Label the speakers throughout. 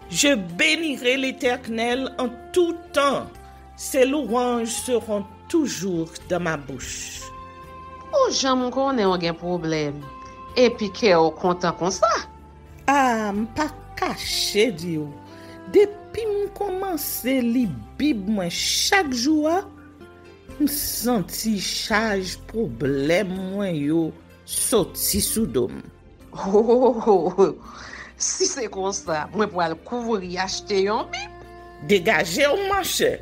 Speaker 1: Je bénirai l'Éternel en tout temps. Ses louanges seront toujours dans ma bouche.
Speaker 2: Ou j'aime qu'on ait un problème. Et puis qu'elle est content comme ça.
Speaker 1: Ah, m'pas caché Dieu. Depuis que commence li Bible moi chaque jour, me senti charge problème moi yo sorti sous dôme.
Speaker 2: Si c'est comme ça, moi pour le couvrir acheter un Bible.
Speaker 1: Dégagez au marché.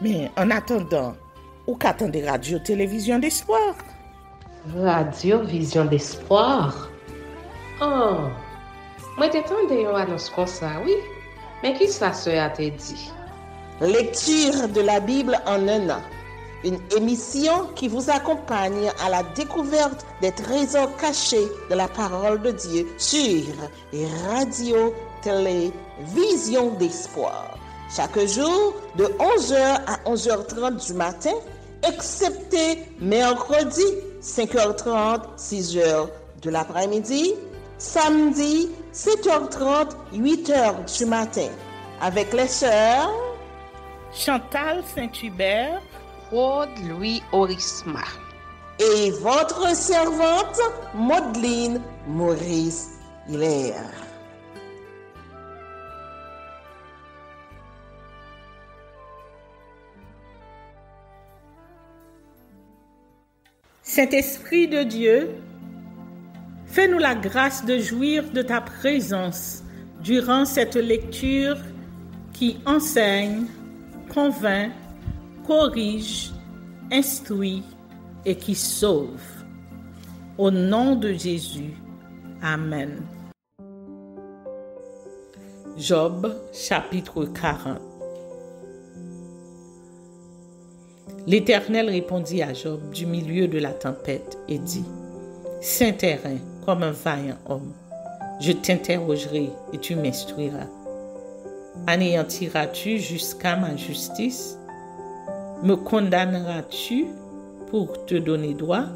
Speaker 1: Mais en attendant, ou qu'attendez radio télévision d'espoir?
Speaker 2: Radio Vision d'Espoir. Oh, moi t'attendais une annonce comme ça, oui. Mais qui ça a te dit?
Speaker 3: Lecture de la Bible en un an. Une émission qui vous accompagne à la découverte des trésors cachés de la parole de Dieu sur Radio Télévision d'Espoir. Chaque jour de 11h à 11h30 du matin, excepté mercredi 5h30, 6h de l'après-midi, samedi 7h30, 8h du matin, avec les sœurs
Speaker 1: Chantal Saint-Hubert,
Speaker 2: Claude Louis Orisma
Speaker 3: et votre servante Maudeline Maurice Hilaire.
Speaker 1: Saint-Esprit de Dieu, fais-nous la grâce de jouir de ta présence durant cette lecture qui enseigne, convainc, corrige, instruit et qui sauve. Au nom de Jésus. Amen. Job, chapitre 40. L'Éternel répondit à Job du milieu de la tempête et dit: Saint terrain, comme un vaillant homme, je t'interrogerai et tu m'instruiras. Anéantiras-tu jusqu'à ma justice? Me condamneras-tu pour te donner droit?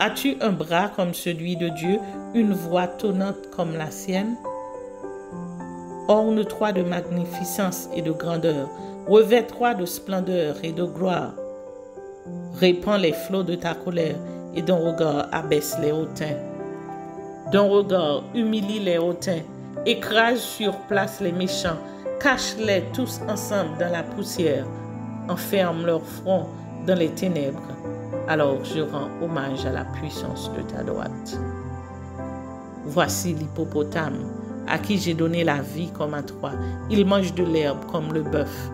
Speaker 1: As-tu un bras comme celui de Dieu, une voix tonnante comme la sienne? Orne-toi de magnificence et de grandeur, revêt-toi de splendeur et de gloire. Répands les flots de ta colère et d'un regard abaisse les hautains. D'un regard humilie les hautains, écrase sur place les méchants, cache-les tous ensemble dans la poussière, enferme leur front dans les ténèbres. Alors je rends hommage à la puissance de ta droite. Voici l'hippopotame, à qui j'ai donné la vie comme à toi. Il mange de l'herbe comme le bœuf.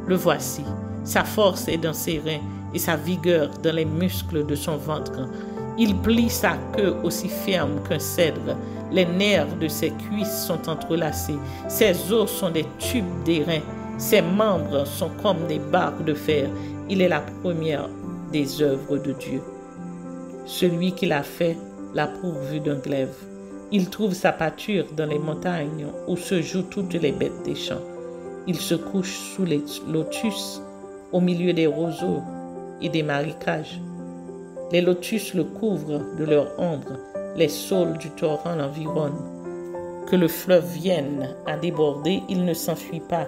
Speaker 1: Le voici, sa force est dans ses reins et sa vigueur dans les muscles de son ventre. Il plie sa queue aussi ferme qu'un cèdre. Les nerfs de ses cuisses sont entrelacés. Ses os sont des tubes d'airain. Ses membres sont comme des barres de fer. Il est la première des œuvres de Dieu. Celui qui l'a fait l'a pourvu d'un glaive. Il trouve sa pâture dans les montagnes où se jouent toutes les bêtes des champs. Il se couche sous les lotus, au milieu des roseaux et des marécages. Les lotus le couvrent de leur ombre, les saules du torrent l'environnent. Que le fleuve vienne à déborder, il ne s'enfuit pas.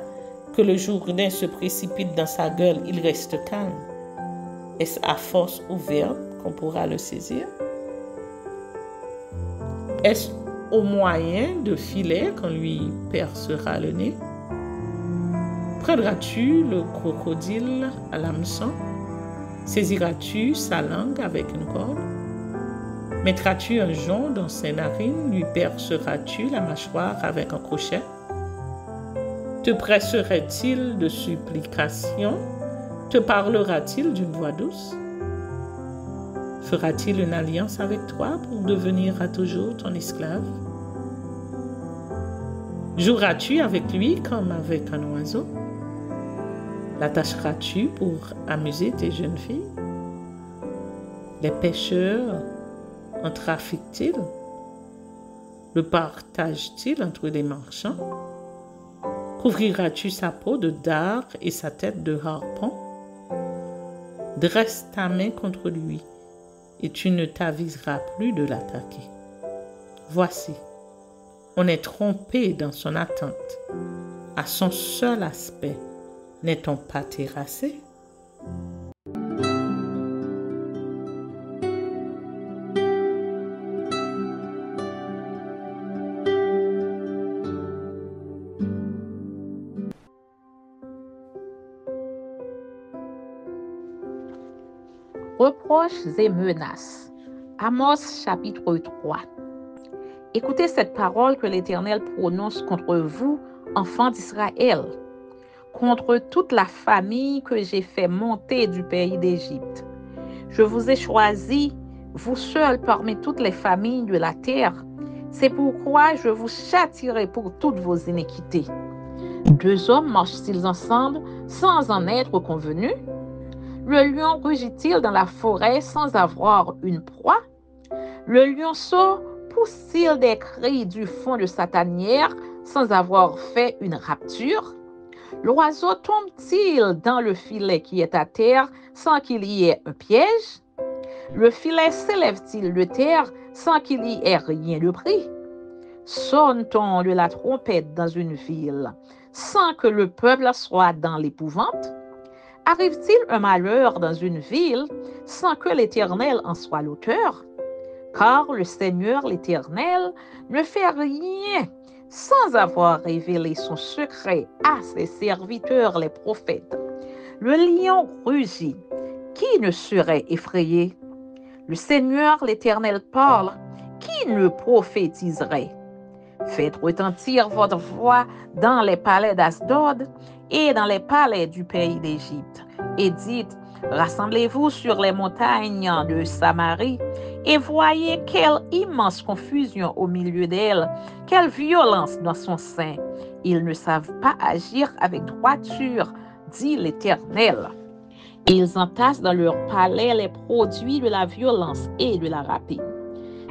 Speaker 1: Que le Jourdain se précipite dans sa gueule, il reste calme. Est-ce à force ouverte qu'on pourra le saisir? Est-ce au moyen de filet qu'on lui percera le nez? Prendras-tu le crocodile à l'hameçon? Saisiras-tu sa langue avec une corde? Mettras-tu un jonc dans ses narines? Lui perceras-tu la mâchoire avec un crochet? Te presserait-il de supplications? Te parlera-t-il d'une voix douce? Fera-t-il une alliance avec toi pour devenir à toujours ton esclave? Joueras-tu avec lui comme avec un oiseau? L'attacheras-tu pour amuser tes jeunes filles? Les pêcheurs en trafiquent-ils? Le partagent-ils entre les marchands? Couvriras-tu sa peau de dard et sa tête de harpon? Dresse ta main contre lui, et tu ne t'aviseras plus de l'attaquer. Voici, On est trompé dans son attente. À son seul aspect, n'est-on pas terrassé?
Speaker 4: Reproches et menaces. Amos chapitre 3. Écoutez cette parole que l'Éternel prononce contre vous, enfants d'Israël, contre toute la famille que j'ai fait monter du pays d'Égypte. Je vous ai choisis, vous seuls parmi toutes les familles de la terre. C'est pourquoi je vous châtierai pour toutes vos iniquités. Deux hommes marchent-ils ensemble sans en être convenus? Le lion rugit-il dans la forêt sans avoir une proie? Le lionceau pousse-t-il des cris du fond de sa tanière sans avoir fait une rapture? L'oiseau tombe-t-il dans le filet qui est à terre sans qu'il y ait un piège? Le filet s'élève-t-il de terre sans qu'il y ait rien de pris? Sonne-t-on de la trompette dans une ville sans que le peuple soit dans l'épouvante? Arrive-t-il un malheur dans une ville sans que l'Éternel en soit l'auteur? Car le Seigneur l'Éternel ne fait rien sans avoir révélé son secret à ses serviteurs les prophètes. Le lion rugit, qui ne serait effrayé? Le Seigneur l'Éternel parle, qui ne prophétiserait? Faites retentir votre voix dans les palais d'Asdod et dans les palais du pays d'Égypte, et dites, rassemblez-vous sur les montagnes de Samarie, et voyez quelle immense confusion au milieu d'elle, quelle violence dans son sein. Ils ne savent pas agir avec droiture, dit l'Éternel. Ils entassent dans leur palais les produits de la violence et de la rapine.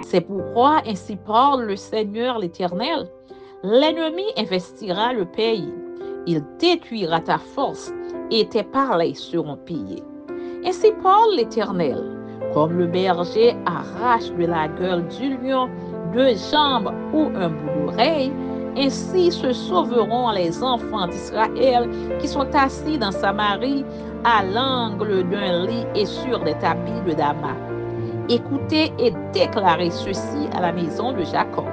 Speaker 4: C'est pourquoi ainsi parle le Seigneur l'Éternel. L'ennemi investira le pays. Il détruira ta force et tes palais seront pillés. Ainsi parle l'Éternel. Comme le berger arrache de la gueule du lion deux jambes ou un bout d'oreille, ainsi se sauveront les enfants d'Israël qui sont assis dans Samarie à l'angle d'un lit et sur des tapis de Damas. Écoutez et déclarez ceci à la maison de Jacob,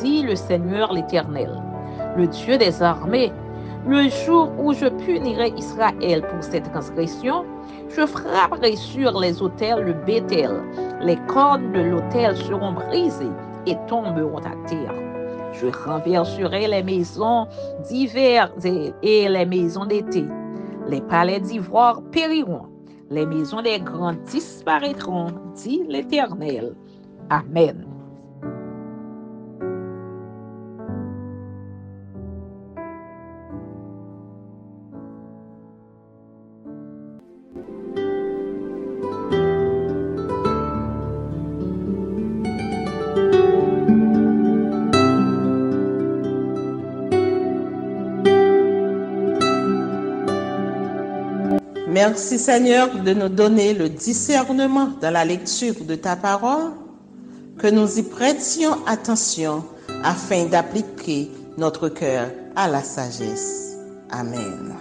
Speaker 4: dit le Seigneur l'Éternel, le Dieu des armées. Le jour où je punirai Israël pour cette transgression, je frapperai sur les autels de Béthel. Les cordes de l'autel seront brisées et tomberont à terre. Je renverserai les maisons d'hiver et les maisons d'été. Les palais d'ivoire périront. Les maisons des grands disparaîtront, dit l'Éternel. Amen.
Speaker 3: Merci Seigneur de nous donner le discernement dans la lecture de ta parole, que nous y prêtions attention afin d'appliquer notre cœur à la sagesse. Amen.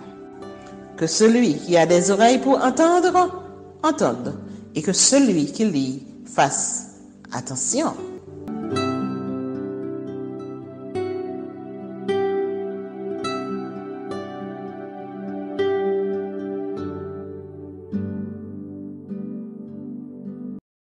Speaker 3: Que celui qui a des oreilles pour entendre, entende, et que celui qui lit fasse attention.